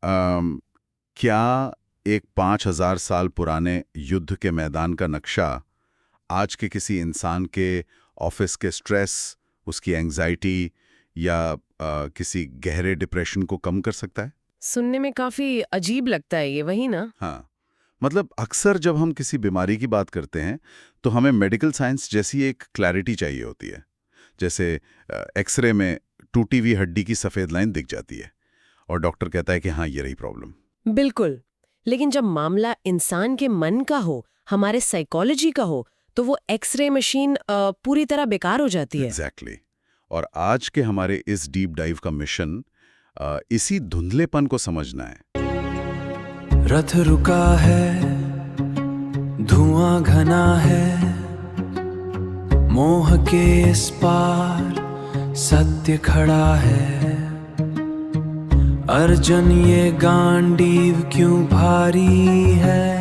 क्या एक 5000 साल पुराने युद्ध के मैदान का नक्शा आज के किसी इंसान के ऑफिस के स्ट्रेस, उसकी एंजाइटी या किसी गहरे डिप्रेशन को कम कर सकता है? सुनने में काफी अजीब लगता है ये, वही ना? हाँ, मतलब अक्सर जब हम किसी बीमारी की बात करते हैं तो हमें मेडिकल साइंस जैसी एक क्लैरिटी चाहिए होती है। जैसे एक्सरे में टूटी हुई हड्डी की सफ़ेद लाइन दिख जाती है और डॉक्टर कहता है कि हाँ, ये रही प्रॉब्लम। बिल्कुल। लेकिन जब मामला इंसान के मन का हो, हमारे साइकोलॉजी का हो, तो वो एक्सरे मशीन पूरी तरह बेकार हो जाती है। एग्जैक्टली। और आज के हमारे इस डीप डाइव का मिशन इसी धुंधलेपन को समझना है। रथ रुका है, धुआं घना है, मोह के इस पार सत्य खड़ा है। अर्जुन ये गांडीव क्यों भारी है?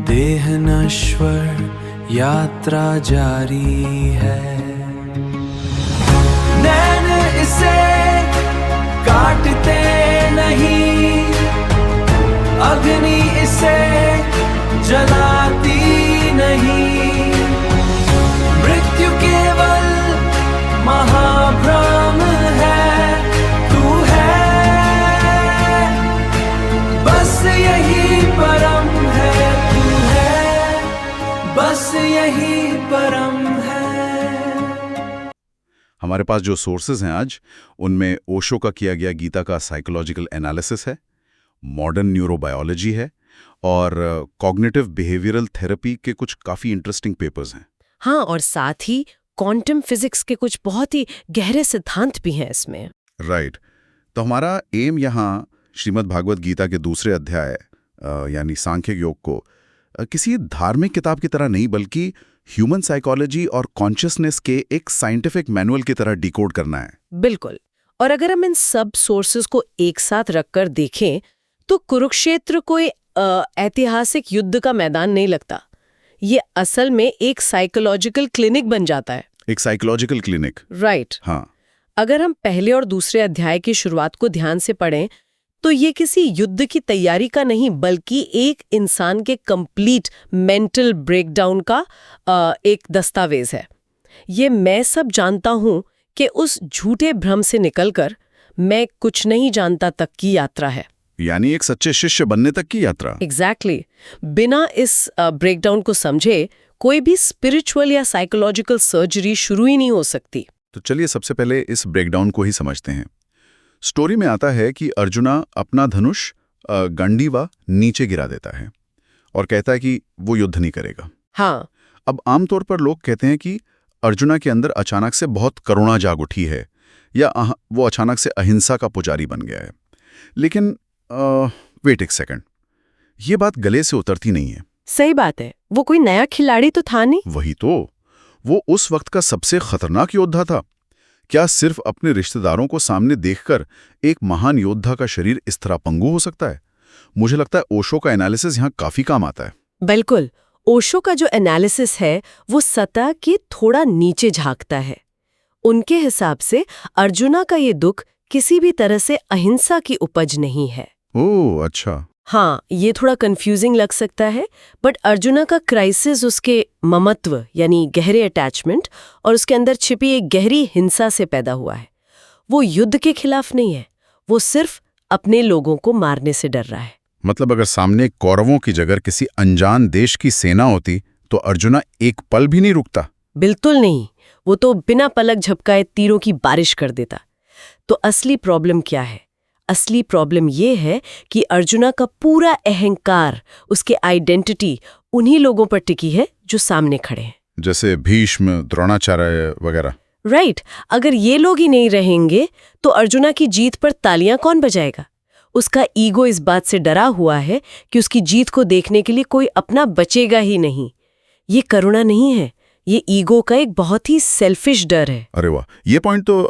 देह नश्वर यात्रा जारी है। नैन इसे काटते नहीं, अग्नि इसे जलाती नहीं। मृत्यु केवल महाभ्रम है, तू है बस यही परम है, तू है बस यही परम है। हमारे पास जो सोर्सेज हैं आज, उनमें ओशो का किया गया गीता का साइकोलॉजिकल एनालिसिस है, मॉडर्न न्यूरोबायोलॉजी है और कॉग्निटिव बिहेवियरल थेरेपी के कुछ काफ़ी इंटरेस्टिंग पेपर्स हैं। हाँ, और साथ ही क्वांटम फिजिक्स के कुछ बहुत ही गहरे सिद्धांत भी हैं इसमें। राइट। तो हमारा एम यहाँ श्रीमद् भागवत गीता के दूसरे अध्याय यानी सांख्य योग को किसी धार्मिक किताब की तरह नहीं, बल्कि ह्यूमन साइकोलॉजी और कॉन्शियसनेस के एक साइंटिफिक मैनुअल की तरह डिकोड करना है। बिल्कुल। और अगर हम इन सब सोर्सेज को एक साथ रखकर देखें तो कुरुक्षेत्र कोई ऐतिहासिक युद्ध का मैदान नहीं लगता। ये असल में एक साइकोलॉजिकल क्लिनिक बन जाता है। एक साइकोलॉजिकल क्लिनिक, राइट। हाँ। अगर हम पहले और दूसरे अध्याय की शुरुआत को ध्यान से पढ़ें तो ये किसी युद्ध की तैयारी का नहीं, बल्कि एक इंसान के कंप्लीट मेंटल ब्रेकडाउन का एक दस्तावेज है। ये मैं सब जानता हूं कि उस झूठे भ्रम से निकलकर मैं कुछ नहीं जानता तक की यात्रा है। यानी एक सच्चे शिष्य बनने तक की यात्रा। एग्जैक्टली। बिना इस ब्रेकडाउन को समझे कोई भी स्पिरिचुअल या साइकोलॉजिकल सर्जरी शुरू ही नहीं हो सकती। तो चलिए सबसे पहले इस ब्रेकडाउन को ही समझते हैं। स्टोरी में आता है कि अर्जुना अपना धनुष गंडीवा नीचे गिरा देता है और कहता है कि वो युद्ध नहीं करेगा। हाँ। अब आमतौर पर लोग कहते हैं कि अर्जुना के अंदर अचानक से बहुत करुणा जाग उठी है या वो अचानक से अहिंसा का पुजारी बन गया है। लेकिन वेट एक सेकंड, ये बात गले से उतरती नहीं है। सही बात है, वो कोई नया खिलाड़ी तो था नहीं। वही तो, वो उस वक्त का सबसे खतरनाक योद्धा था। क्या सिर्फ अपने रिश्तेदारों को सामने देखकर एक महान योद्धा का शरीर इस तरह पंगु हो सकता है? मुझे लगता है ओशो का एनालिसिस यहाँ काफी काम आता है। बिल्कुल। ओशो का जो एनालिसिस है वो सतह के थोड़ा नीचे झांकता है। उनके हिसाब से अर्जुना का ये दुख किसी भी तरह से अहिंसा की उपज नहीं है। ओह अच्छा। हाँ, ये थोड़ा कंफ्यूजिंग लग सकता है, बट अर्जुना का क्राइसिस उसके ममत्व यानी गहरे अटैचमेंट और उसके अंदर छिपी एक गहरी हिंसा से पैदा हुआ है। वो युद्ध के खिलाफ नहीं है, वो सिर्फ अपने लोगों को मारने से डर रहा है। मतलब अगर सामने कौरवों की जगह किसी अनजान देश की सेना होती तो अर्जुना एक पल भी नहीं रुकता। बिल्कुल नहीं, वो तो बिना पलक झपकाए तीरों की बारिश कर देता। तो असली प्रॉब्लम क्या है? असली प्रॉब्लम ये है कि अर्जुना का पूरा अहंकार, उसके आइडेंटिटी उन्हीं लोगों पर टिकी है जो सामने खड़े हैं, जैसे भीष्म, द्रोणाचार्य वगैरह। राइट। अगर ये लोग ही नहीं रहेंगे तो अर्जुना की जीत पर तालियां कौन बजाएगा? उसका ईगो इस बात से डरा हुआ है कि उसकी जीत को देखने के लिए कोई अपना बचेगा ही नहीं। ये करुणा नहीं है, ये ईगो का एक बहुत ही सेल्फिश डर है। अरे वाह, ये पॉइंट तो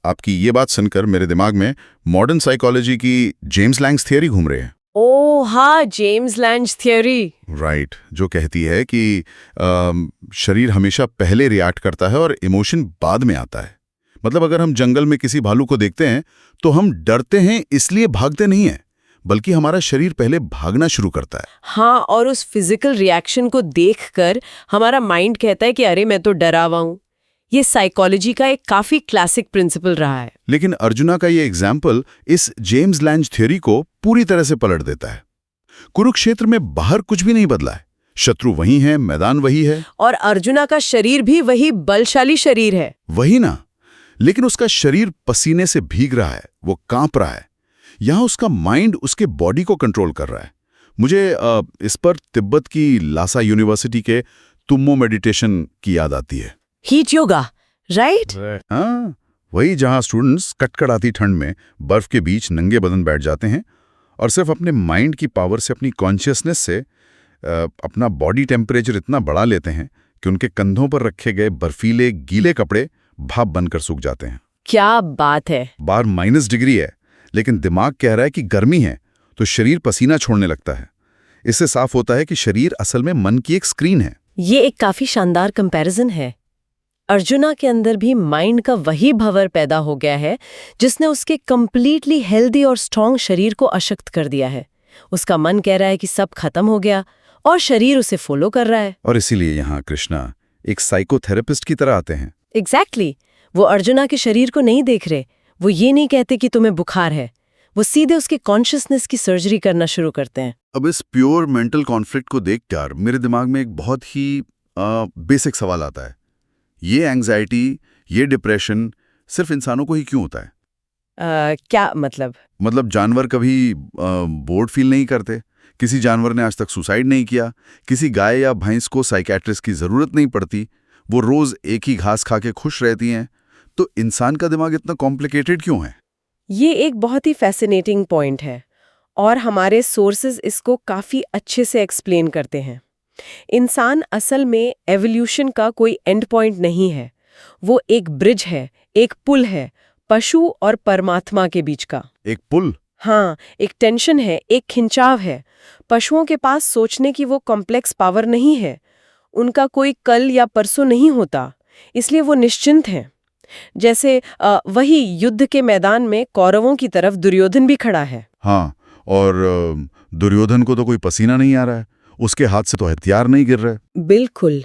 आपकी ये बात सुनकर मेरे दिमाग में मॉडर्न साइकोलॉजी की जेम्स लैंग्स थियरी घूम रहे हैं। ओ हाँ, जेम्स लैंज थ्योरी। राइट, जो कहती है कि शरीर हमेशा पहले रिएक्ट करता है और इमोशन बाद में आता है। मतलब अगर हम जंगल में किसी भालू को देखते हैं तो हम डरते हैं इसलिए भागते नहीं हैं, बल्कि हमारा शरीर पहले भागना शुरू करता है। हाँ, और उस फिजिकल रिएक्शन को देखकर हमारा माइंड कहता है कि अरे मैं तो डरा हुआ हूं। ये साइकोलॉजी का एक काफी क्लासिक प्रिंसिपल रहा है। लेकिन अर्जुना का ये एग्जाम्पल इस जेम्स लैंज थ्योरी को पूरी तरह से पलट देता है। कुरुक्षेत्र में बाहर कुछ भी नहीं बदला है, शत्रु वही है, मैदान वही है, और अर्जुना का शरीर भी वही बलशाली शरीर है। वही ना। लेकिन उसका शरीर पसीने से भीग रहा है, वो कांप रहा है। यहां उसका माइंड उसके बॉडी को कंट्रोल कर रहा है। मुझे इस पर तिब्बत की लासा यूनिवर्सिटी के तुम्मो मेडिटेशन की याद आती है। Heat yoga, right? हाँ, वही जहां स्टूडेंट्स कटकड़ाती ठंड में बर्फ के बीच नंगे बदन बैठ जाते हैं और सिर्फ अपने माइंड की पावर से, अपनी कॉन्शियसनेस से अपना बॉडी टेम्परेचर इतना बढ़ा लेते हैं कि उनके कंधों पर रखे गए बर्फीले गीले कपड़े भाप बनकर सूख जाते हैं। क्या बात है! बाहर -डिग्री है, लेकिन दिमाग कह रहा है कि गर्मी है, तो शरीर पसीना छोड़ने लगता है। इससे साफ होता है कि शरीर असल में मन की एक स्क्रीन है। ये एक काफी शानदार कंपैरिजन है। अर्जुना के अंदर भी माइंड का वही भंवर पैदा हो गया है जिसने उसके कंप्लीटली हेल्दी और स्ट्रांग शरीर को अशक्त कर दिया है। उसका मन कह रहा है कि सब खत्म हो गया और शरीर उसे फॉलो कर रहा है। और इसीलिए यहाँ कृष्णा एक साइकोथेरेपिस्ट की तरह आते हैं। एग्जैक्टली। वो अर्जुना के शरीर को नहीं देख रहे, वो ये नहीं कहते कि तुम्हें बुखार है, वो सीधे उसके कॉन्शियसनेस की सर्जरी करना शुरू करते हैं। अब इस प्योर मेंटल कॉन्फ्लिक्ट को देखकर मेरे दिमाग में एक बहुत ही बेसिक सवाल आता है। ये एंग्जाइटी, ये डिप्रेशन सिर्फ इंसानों को ही क्यों होता है? क्या मतलब जानवर कभी बोर्ड फील नहीं करते? किसी जानवर ने आज तक सुसाइड नहीं किया, किसी गाय या भैंस को साइकियाट्रिस्ट की जरूरत नहीं पड़ती, वो रोज एक ही घास खा के खुश रहती हैं। तो इंसान का दिमाग इतना कॉम्प्लिकेटेड क्यों है? ये एक बहुत ही फैसिनेटिंग पॉइंट है और हमारे सोर्सेज इसको काफी अच्छे से एक्सप्लेन करते हैं। इंसान असल में एवोल्यूशन का कोई एंड पॉइंट नहीं है, वो एक ब्रिज है, एक पुल है पशु और परमात्मा के बीच का। एक पुल? हाँ, एक टेंशन है, एक खिंचाव है। पशुओं के पास सोचने की वो कॉम्प्लेक्स पावर नहीं है, उनका कोई कल या परसों नहीं होता, इसलिए वो निश्चिंत हैं। जैसे वही युद्ध के मैदान में कौरवों की तरफ दुर्योधन भी खड़ा है। हाँ, और दुर्योधन को तो कोई पसीना नहीं आ रहा है, उसके हाथ से तो हथियार नहीं गिर रहे। बिल्कुल,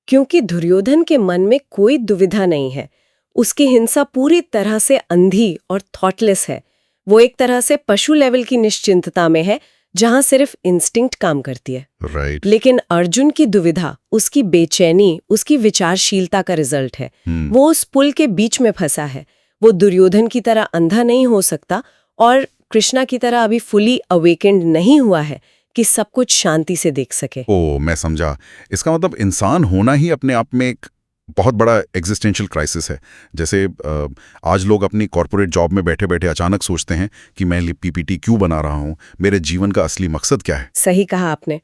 क्योंकि दुर्योधन के मन में कोई दुविधा नहीं है। उसकी हिंसा पूरी तरह से अंधी और थॉटलेस है। वो एक तरह से पशु लेवल की निश्चिंतता में है, जहां सिर्फ इंस्टिंक्ट काम करती है। राइट। लेकिन अर्जुन की दुविधा, उसकी बेचैनी, उसकी विचारशीलता का रिजल्ट है। वो उस पुल के बीच में फंसा है। वो दुर्योधन की तरह अंधा नहीं हो सकता और कृष्णा की तरह अभी फुली अवेकेंड नहीं हुआ है कि सब कुछ शांति से देख सके। ओ, मैं समझा। इसका मतलब इंसान होना ही अपने आप में एक बहुत बड़ा एग्जिस्टेंशियल क्राइसिस है। जैसे आज लोग अपनी कॉर्पोरेट जॉब में बैठे बैठे अचानक सोचते हैं कि मैं पीपीटी क्यों बना रहा हूँ, मेरे जीवन का असली मकसद क्या है। सही कहा आपने।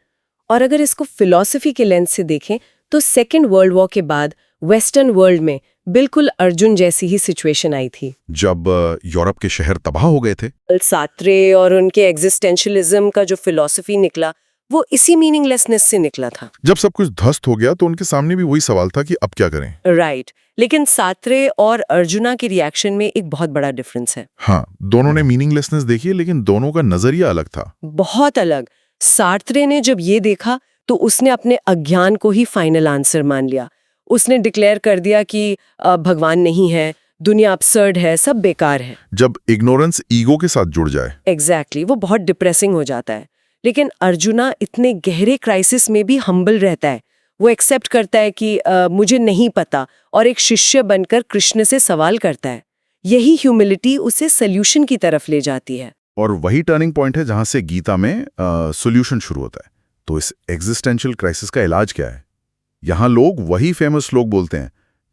और अगर इसको फिलॉसफी के लेंस से देखें तो सेकेंड वर्ल्ड वॉर के बाद वेस्टर्न वर्ल्ड में बिल्कुल अर्जुन जैसी ही सिचुएशन आई थी, जब यूरोप के शहर तबाह हो गए थे। सार्त्रे और उनके एग्जिस्टेंशियलिज्म का जो फिलॉसफी निकला वो इसी मीनिंगलेसनेस से निकला था। जब सब कुछ ध्वस्त हो गया तो उनके सामने भी वही सवाल था कि अब क्या करें। राइट। लेकिन सार्त्रे और अर्जुना के रिएक्शन में एक बहुत बड़ा डिफरेंस है। हाँ, दोनों ने मीनिंगलेसनेस देखी है, लेकिन दोनों का नजरिया अलग था। बहुत अलग। सार्त्रे ने जब ये देखा तो उसने अपने अज्ञान को ही फाइनल आंसर मान लिया। उसने डिक्लेयर कर दिया कि भगवान नहीं है, दुनिया absurd है, सब बेकार है। जब इग्नोरेंस ईगो के साथ जुड़ जाए। एग्जैक्टली, वो बहुत डिप्रेसिंग हो जाता है। लेकिन अर्जुना इतने गहरे क्राइसिस में भी हम्बल रहता है। वो एक्सेप्ट करता है कि मुझे नहीं पता, और एक शिष्य बनकर कृष्ण से सवाल करता है। यही ह्यूमिलिटी उसे सोल्यूशन की तरफ ले जाती है। और वही टर्निंग पॉइंट है जहां से गीता में सोल्यूशन शुरू होता है। तो इस एग्जिस्टेंशियल क्राइसिस का इलाज क्या है? यहां लोग वही फेमस श्लोक बोलते हैं,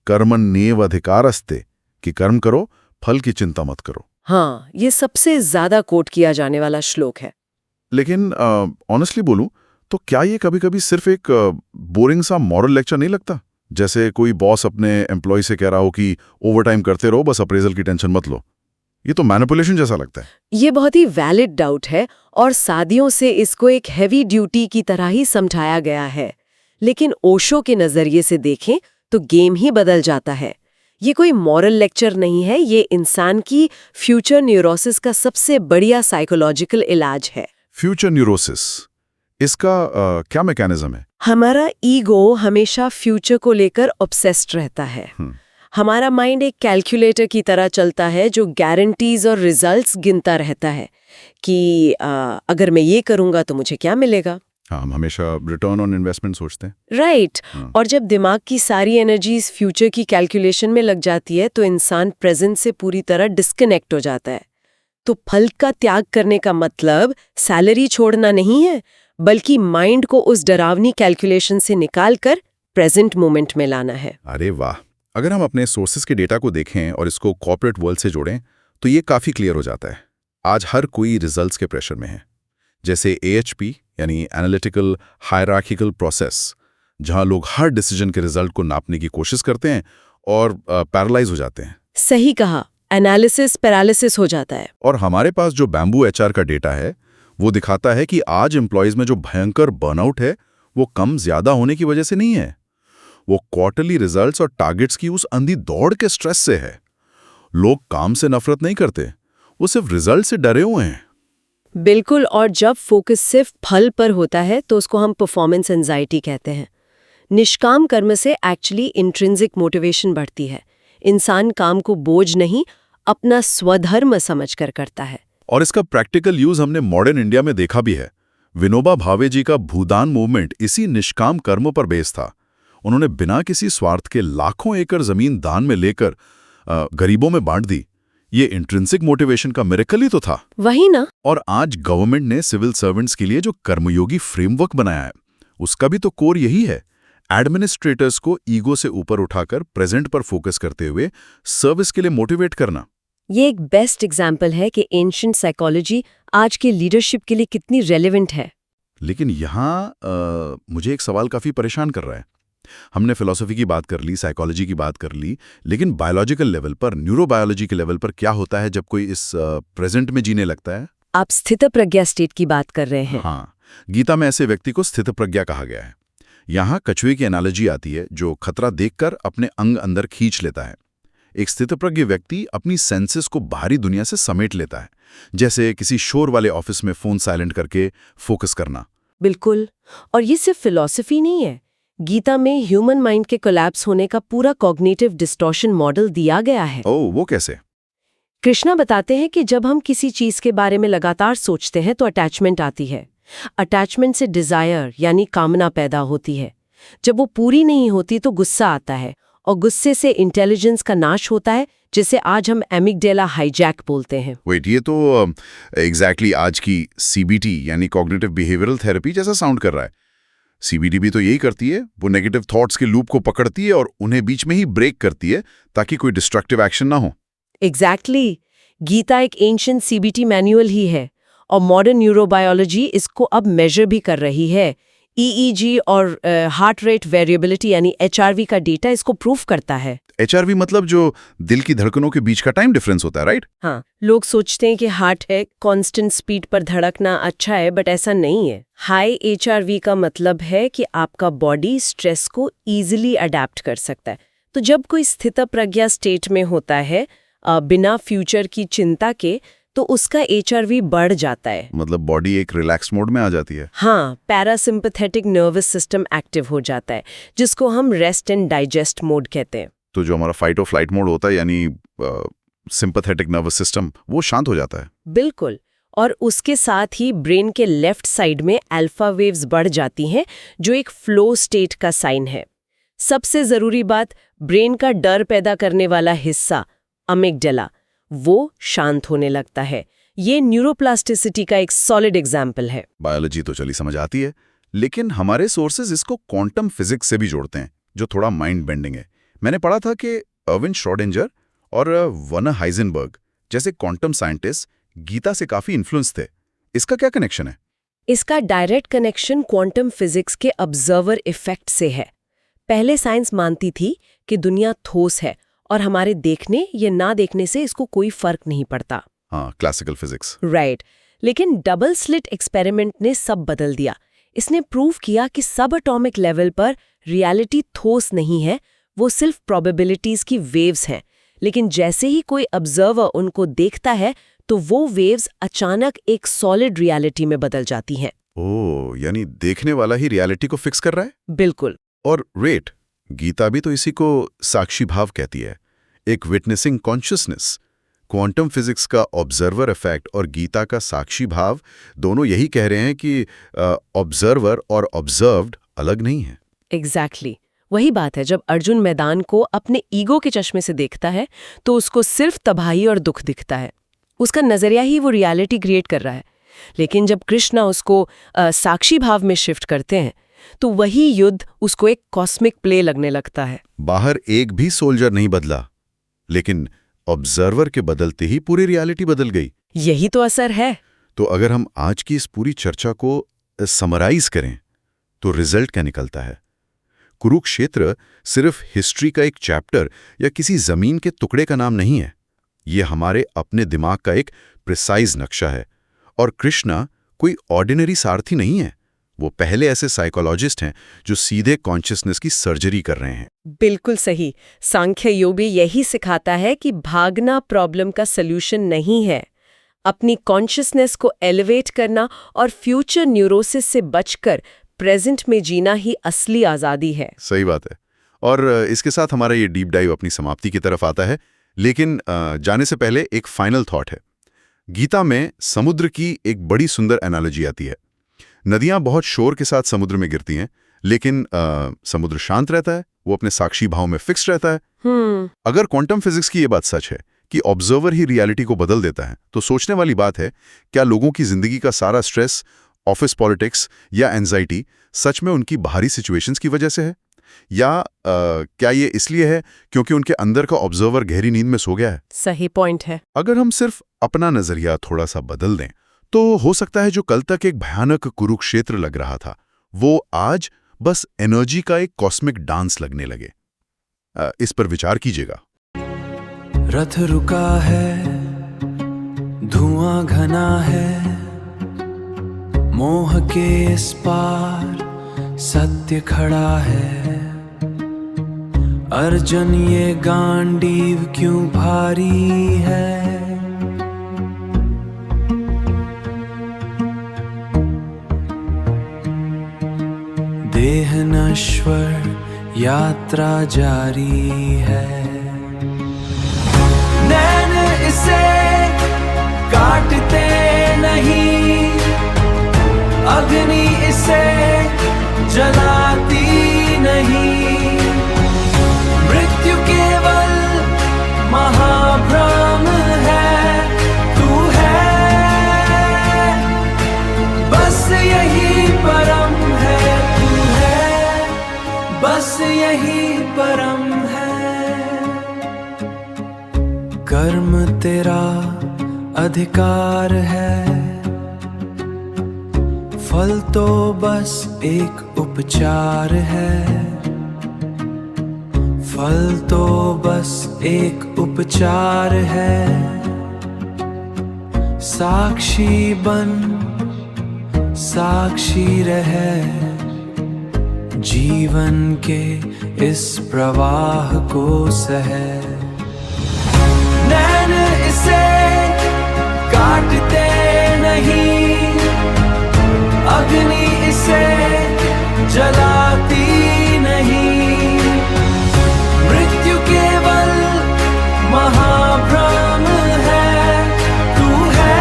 कर्मण्येव अधिकारस्ते, कि कर्म करो, फल की चिंता मत करो। हाँ, ये सबसे ज्यादा कोट किया जाने वाला श्लोक है। लेकिन ऑनेस्टली बोलूं तो क्या ये कभी-कभी सिर्फ एक बोरिंग सा मॉरल लेक्चर नहीं लगता? जैसे कोई बॉस अपने एम्प्लॉय से कह रहा हो कि ओवरटाइम करते रहो, बस अप्रेजल की टेंशन मत लो। ये तो मैनिपुलेशन जैसा लगता है। ये बहुत ही वैलिड डाउट है और सदियों से इसको एक हैवी ड्यूटी की तरह ही समझाया गया है। लेकिन ओशो के नजरिए से देखें तो गेम ही बदल जाता है। ये कोई मॉरल लेक्चर नहीं है, ये इंसान की फ्यूचर न्यूरोसिस का सबसे बढ़िया साइकोलॉजिकल इलाज है। फ्यूचर न्यूरोसिस, इसका क्या मैकेनिज्म है? हमारा ईगो हमेशा फ्यूचर को लेकर ऑब्सेस्ड रहता है। हमारा माइंड एक कैलकुलेटर की तरह चलता है जो गारंटीज और रिजल्ट्स गिनता रहता है कि अगर मैं ये करूंगा तो मुझे क्या मिलेगा। हाँ, हम हमेशा रिटर्न ऑन इन्वेस्टमेंट सोचते हैं। राइट। और जब दिमाग की सारी एनर्जीज फ्यूचर की कैलकुलेशन में लग जाती है तो इंसान प्रेजेंट से पूरी तरह डिस्कनेक्ट हो जाता है। तो फल का त्याग करने का मतलब सैलरी छोड़ना नहीं है, बल्कि माइंड को उस डरावनी कैलकुलेशन से निकालकर प्रेजेंट मोमेंट में लाना है। अरे वाह! अगर हम अपने सोर्सेज के डेटा को देखें और इसको कॉर्पोरेट वर्ल्ड से जोड़ें तो ये काफ़ी क्लियर हो जाता है। आज हर कोई रिजल्ट्स के प्रेशर में है। जैसे AHP यानी एनालिटिकल हायरार्किकल प्रोसेस, जहां लोग हर डिसीजन के रिजल्ट को नापने की कोशिश करते हैं और पैरालाइज हो जाते हैं। सही कहा, एनालिसिस पैरालिसिस हो जाता है। और हमारे पास जो बैम्बू HR का डेटा है वो दिखाता है कि आज एम्प्लॉयज में जो भयंकर बर्नआउट है वो कम ज्यादा होने की वजह से नहीं है, वो क्वार्टरली रिजल्ट्स और टारगेट्स की उस अंधी दौड़ के स्ट्रेस से है। लोग काम से नफरत नहीं करते, वो सिर्फ रिजल्ट से डरे हुए हैं। बिल्कुल, और जब फोकस सिर्फ फल पर होता है तो उसको हम परफॉर्मेंस एंजाइटी कहते हैं। निष्काम कर्म से एक्चुअली इंट्रिंसिक मोटिवेशन बढ़ती है। इंसान काम को बोझ नहीं, अपना स्वधर्म समझकर करता है। और इसका प्रैक्टिकल यूज हमने मॉडर्न इंडिया में देखा भी है। विनोबा भावे जी का भूदान मूवमेंट इसी निष्काम कर्म पर बेस था। उन्होंने बिना किसी स्वार्थ के लाखों एकड़ जमीन दान में लेकर गरीबों में बांट दी। ये इंट्रिंसिक मोटिवेशन का मिरेकल ही तो था। वही ना। और आज गवर्नमेंट ने सिविल सर्वेंट्स के लिए जो कर्मयोगी फ्रेमवर्क बनाया है उसका भी तो कोर यही है, एडमिनिस्ट्रेटर्स को ईगो से ऊपर उठाकर प्रेजेंट पर फोकस करते हुए सर्विस के लिए मोटिवेट करना। ये एक बेस्ट एग्जाम्पल है कि एंशिएंट साइकोलॉजी आज के लीडरशिप के लिए कितनी रेलेवेंट है। लेकिन यहाँ मुझे एक सवाल काफी परेशान कर रहा है। हमने फिलॉसफी की बात कर ली, साइकोलॉजी की बात कर ली, लेकिन बायोलॉजिकल लेवल पर, न्यूरोबायोलॉजी के लेवल पर क्या होता है जब कोई इस प्रेजेंट में जीने लगता है? आप स्थितप्रज्ञा स्टेट की बात कर रहे हैं। हाँ, गीता में ऐसे व्यक्ति को स्थितप्रज्ञा कहा गया है। यहाँ कछुए की एनालॉजी आती है जो खतरा देखकर अपने अंग अंदर खींच लेता है। एक स्थितप्रज्ञ व्यक्ति अपनी सेंसेस को बाहरी दुनिया से समेट लेता है, जैसे किसी शोर वाले ऑफिस में फोन साइलेंट करके फोकस करना। बिल्कुल, और ये सिर्फ फिलॉसफी नहीं है। गीता में ह्यूमन माइंड के कोलैप्स होने का पूरा कॉग्निटिव डिस्टॉर्शन मॉडल दिया गया है। ओह, वो कैसे? कृष्णा बताते हैं कि जब हम किसी चीज के बारे में लगातार सोचते हैं तो अटैचमेंट आती है। अटैचमेंट से डिजायर यानी कामना पैदा होती है। जब वो पूरी नहीं होती तो गुस्सा आता है, और गुस्से से इंटेलिजेंस का नाश होता है, जिसे आज हम एमिगडेला हाईजैक बोलते हैं। वेट, ये तो एग्जैक्टली आज की CBT यानी कॉग्निटिव बिहेवियरल थेरेपी जैसा साउंड कर रहा है। CBT भी तो यही करती है, वो नेगेटिव थॉट्स के लूप को पकड़ती है और उन्हें बीच में ही ब्रेक करती है ताकि कोई डिस्ट्रक्टिव एक्शन ना हो। एग्जैक्टली। गीता एक एंशिएंट CBT मैनुअल ही है, और मॉडर्न न्यूरोबायोलॉजी इसको अब मेजर भी कर रही है। EEG और हार्ट रेट वेरिएबिलिटी यानी HRV का डेटा इसको प्रूफ करता है। HRV मतलब जो दिल की धड़कनों के बीच का टाइम डिफरेंस होता है, राइट? हाँ, लोग सोचते हैं कि हार्ट है, कांस्टेंट स्पीड पर धड़कना अच्छा है, बट ऐसा नहीं है। हाई HRV का मतलब है कि आपका बॉडी स्ट्रेस को इजीली अडेप्ट कर सकता है। तो जब कोई स्थितप्रज्ञा स्टेट में होता है बिना फ्यूचर की चिंता के, तो उसका HRV बढ़ जाता है। मतलब बॉडी एक रिलैक्स मोड में आ जाती है। हाँ, पैरासिम्पैथेटिक नर्वस सिस्टम एक्टिव हो जाता है, जिसको हम रेस्ट एंड डाइजेस्ट मोड कहते हैं। तो जो हमारा फाइट और फ्लाइट मोड होता है यानी सिंपैथेटिक नर्वस सिस्टम, वो शांत हो जाता है। बिल्कुल, और उसके साथ ही ब्रेन के लेफ्ट साइड में अल्फा वेव्स बढ़ जाती हैं, जो एक फ्लो स्टेट का साइन है। सबसे जरूरी बात, ब्रेन का डर पैदा करने वाला हिस्सा अमिगडाला, वो शांत होने लगता है। ये न्यूरोप्लास्टिसिटी का एक सॉलिड एग्जाम्पल है। बायोलॉजी तो चली समझ आती है, लेकिन हमारे सोर्सेज इसको क्वांटम फिजिक्स से भी जोड़ते हैं, जो थोड़ा माइंड बेंडिंग है। मैंने पढ़ा था कि अर्विन श्रोडिंगर और वर्नर हाइजेनबर्ग जैसे क्वांटम साइंटिस्ट गीता से काफी इन्फ्लुएंस थे। इसका क्या कनेक्शन है? इसका डायरेक्ट कनेक्शन क्वांटम फिजिक्स के ऑब्जर्वर इफेक्ट से है। पहले साइंस मानती थी कि दुनिया ठोस है और हमारे देखने या ना देखने से इसको कोई फर्क नहीं पड़ता। हाँ, क्लासिकल फिजिक्स। राइट। लेकिन डबल स्लिट एक्सपेरिमेंट ने सब बदल दिया। इसने प्रूव किया कि सब एटॉमिक लेवल पर रियलिटी ठोस नहीं है, वो सिर्फ प्रोबेबिलिटीज की वेव्स हैं। लेकिन जैसे ही कोई ऑब्जर्वर उनको देखता है तो वो वेव्स अचानक एक सॉलिड रियलिटी में बदल जाती हैं। ओह, यानी देखने वाला ही रियलिटी को फिक्स कर रहा है। बिल्कुल। और वेट, गीता भी तो इसी को साक्षी भाव कहती है, एक विटनेसिंग कॉन्शियसनेस। क्वांटम फिजिक्स का ऑब्जर्वर इफेक्ट और गीता का साक्षी भाव दोनों यही कह रहे हैं कि ऑब्जर्वर और ऑब्जर्व्ड अलग नहीं है। एग्जैक्टली वही बात है। जब अर्जुन मैदान को अपने ईगो के चश्मे से देखता है तो उसको सिर्फ तबाही और दुख दिखता है। उसका नजरिया ही वो रियलिटी क्रिएट कर रहा है। लेकिन जब कृष्णा उसको साक्षी भाव में शिफ्ट करते हैं तो वही युद्ध उसको एक कॉस्मिक प्ले लगने लगता है। बाहर एक भी सोल्जर नहीं बदला, लेकिन ऑब्जर्वर के बदलते ही पूरी रियलिटी बदल गई। यही तो असर है। तो अगर हम आज की इस पूरी चर्चा को समराइज करें तो रिजल्ट क्या निकलता है? कुरुक्षेत्र सिर्फ हिस्ट्री का एक चैप्टर या किसी जमीन के टुकड़े का नाम नहीं है। ये हमारे अपने दिमाग का एक प्रिसाइज नक्शा है। और कृष्णा कोई ऑर्डिनरी सारथी नहीं है। वो पहले ऐसे साइकोलॉजिस्ट हैं जो सीधे कॉन्शियसनेस की सर्जरी कर रहे हैं। बिल्कुल सही। सांख्य योग भी यही सिखाता है कि भागना प्रॉब्लम का सल्यूशन नहीं है। अपनी कॉन्शियसनेस को एलिवेट करना और फ्यूचर न्यूरोसिस से बचकर प्रेजेंट में जीना ही असली आज़ादी है। सही बात है। और इसके साथ हमारा ये डीप डाइव अपनी समाप्ति की तरफ आता है। लेकिन जाने से पहले एक फाइनल थॉट है। गीता में समुद्र की एक बड़ी सुंदर एनालॉजी आती है। नदियां बहुत शोर के साथ समुद्र में गिरती हैं, लेकिन समुद्र शांत रहता है, वो अपने साक्षी भाव में फिक्स रहता है। अगर क्वांटम फिजिक्स की ये बात सच है कि ऑब्जर्वर ही रियलिटी को बदल देता है, तो सोचने वाली बात है, क्या लोगों की जिंदगी का सारा स्ट्रेस, ऑफिस पॉलिटिक्स या एंजाइटी सच में उनकी बाहरी सिचुएशंस की वजह से है? या क्या ये इसलिए है क्योंकि उनके अंदर का ऑब्जर्वर गहरी नींद में सो गया है? सही पॉइंट है। अगर हम सिर्फ अपना नजरिया थोड़ा सा बदल दें तो हो सकता है जो कल तक एक भयानक कुरुक्षेत्र लग रहा था, वो आज बस एनर्जी का एक कॉस्मिक डांस लगने लगे। इस पर विचार कीजिएगा। रथ रुका है, धुआं घना है, मोह के इस पार सत्य खड़ा है। अर्जुन ये गांडीव क्यों भारी है? देह नश्वर यात्रा जारी है। नैन इसे काटते नहीं, अग्नि इसे जलाती नहीं। मृत्यु केवल महाभ्रम है, तू है बस यही परम है, तू है बस यही परम है। कर्म तेरा अधिकार है, फल तो बस एक उपचार है। फल तो बस एक उपचार है। साक्षी बन, साक्षी रहे, जीवन के इस प्रवाह को सहे। नैन इसे काटते नहीं, अग्नि इसे जलाती नहीं। मृत्यु केवल महाभ्रम है, तू है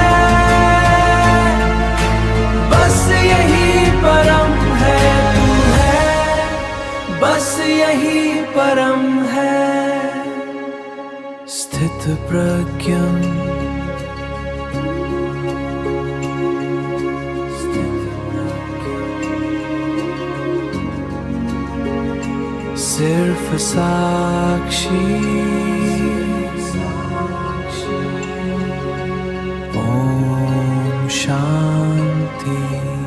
बस यही परम है, तू है बस यही परम है। स्थित प्रज्ञम सिर्फ साक्षी। ओम शांति।